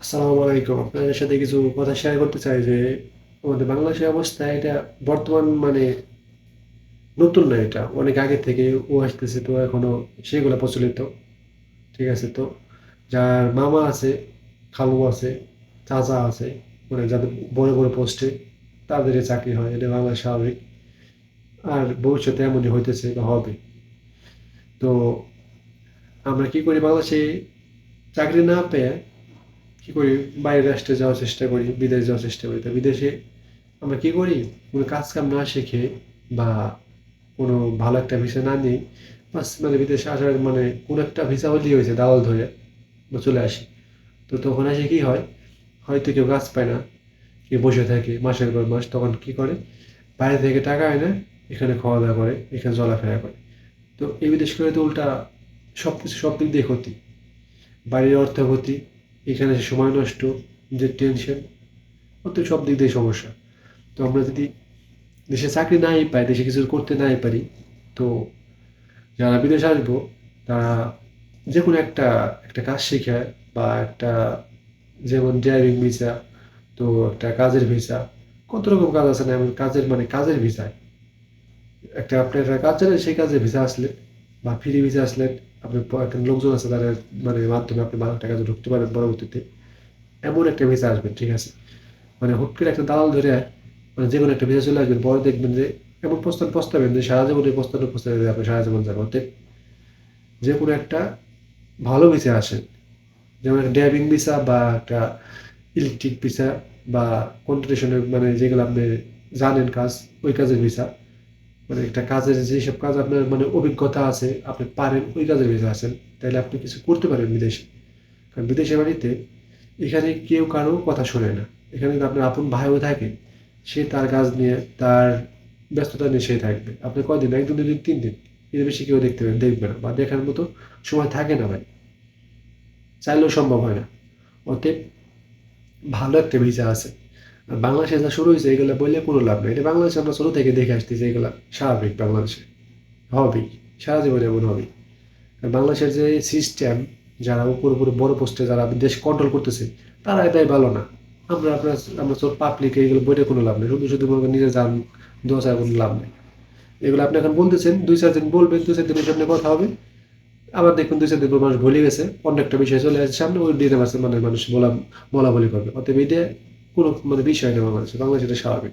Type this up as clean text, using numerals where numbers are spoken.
আসসালামু আলাইকুম। আপনাদের সাথে কিছু কথা শেয়ার করতে চাই যে আমাদের বাংলাদেশের অবস্থা এটা বর্তমান নতুন না, এটা অনেক আগে থেকে আসতেছে, তো এখনো সেগুলো প্রচলিত। ঠিক আছে, তো যার মামা আছে, খালু আছে, চাচা আছে, যাদের বড় বড় পোস্টে তাদের চাকরি হয়, এটা বাংলাদেশ স্বাভাবিক। আর ভবিষ্যতে এমনই হইতেছে বা হবে। তো আমরা কি করি বাংলাদেশে চাকরি না পেয়ে কি করি, বাইরের রাষ্ট্রে যাওয়ার চেষ্টা করি, বিদেশ যাওয়ার চেষ্টা করি। তো বিদেশে আমরা কি করি, কোনো কাজ কাম না শিখে বা কোনো ভালো একটা ভিসা না নিয়ে বাস বিদেশে আসার কোনো একটা ভিসা হলেই হয়েছে, দালাল ধরে আমরা চলে আসি। তো তখন এসে কি হয়, হয়তো কেউ কাজ পায় না, কেউ বসে থাকে মাসের পর মাস, তখন কি করে, বাইরে থেকে টাকা আনে, এখানে খাওয়া দাওয়া করে, এখানে চলাফেরা করে। তো এই বিদেশ করে তো উল্টা সব কিছু সব দিক দিয়ে ক্ষতি, বাড়ির অর্থ ক্ষতি, এখানে এসে সময় নষ্ট, যে টেনশন, অত সব দিক দিয়ে সমস্যা। তো আমরা যদি দেশে চাকরি নাই পাই, দেশে কিছু করতে নাই পারি, তো যারা বিদেশে আসবো তারা যে কোনো একটা একটা কাজ শিখে বা একটা, যেমন ড্রাইভিং ভিসা, তো একটা কাজের ভিসা, কত রকম কাজ আছে না, এমন কাজের কাজের ভিসায় একটা, আপনি একটা কাজ জানেন সেই কাজের ভিসা আসলে বা ফ্রি ভিসা আসলে আপনি একটা লোকজন আছে তাদের মাধ্যমে আপনি ভালো টাকা ঢুকতে পারেন পরবর্তীতে। এমন একটা ভিসা আসবেন, ঠিক আছে, হুট করে একটা দালাল ধরে যে কোনো একটা ভিসা চলে আসবেন, পরে দেখবেন যে এমন প্রস্তাব প্রস্তাবেন যে সারা জীবন এই প্রস্তাবটা প্রস্তাবে আপনি সারা জীবন যাবেন। অতএব যে কোনো একটা ভালো ভিসা আসে, যেমন একটা ড্রাইভিং ভিসা বা একটা ইলেকট্রিক ভিসা বা কন্ট্রাকশনের, যেগুলো আপনি জানেন কাজ, ওই কাজের ভিসা, একটা কাজের যেসব কাজ আপনার অভিজ্ঞতা আছে, আপনি পারেন, ওই কাজের ভিসা আছেন, তাহলে আপনি কিছু করতে পারেন বিদেশে। কারণ বিদেশের বাড়িতে এখানে কেউ কারো কথা শোনে না। এখানে যদি আপনার আপন ভাইও থাকে, সে তার কাজ নিয়ে, তার ব্যস্ততা নিয়ে সে থাকবে। আপনি কয়দিন, একদিন, দুদিন, 3 দিন, এর বেশি কেউ দেখবে না বা দেখার মতো সময় থাকে না ভাই, চাইলেও সম্ভব হয় না। অতএব ভালো একটা ভিসা আছে। আর বাংলাদেশে যা শুরু হয়েছে এগুলো বললে কোনো লাভ নেই, এটা বাংলাদেশে আমরা ছোটো থেকে দেখে আসতেছি, এগুলা স্বাভাবিক, বাংলাদেশে হবেই, সারা জীবন এমন হবেই। আর বাংলাদেশের যে সিস্টেম, যারা উপর উপরে বড় পোস্টে যারা দেশ কন্ট্রোল করতেছে, তারা এটাই ভালো না। আমরা সব পাবলিক, এইগুলো বইটা কোনো লাভ নেই, শুধু শুধু মনে করেন নিজের যান দোয়া ছাড়া কোনো লাভ নেই। এগুলো আপনি এখন বলতেছেন, 2-4 দিন বলবেন, 2-4 দিনের সামনে কথা হবে, আবার দেখবেন 2-4 দিন পর মানুষ ভুলে গেছে, অন্য একটা বিষয় চলে আসছে সামনে, ওই দিনে মানুষ বলা বলি করবে। অতএব এটা কোনো বিষয় না বাংলাদেশে, বাংলাদেশে এটা স্বাভাবিক।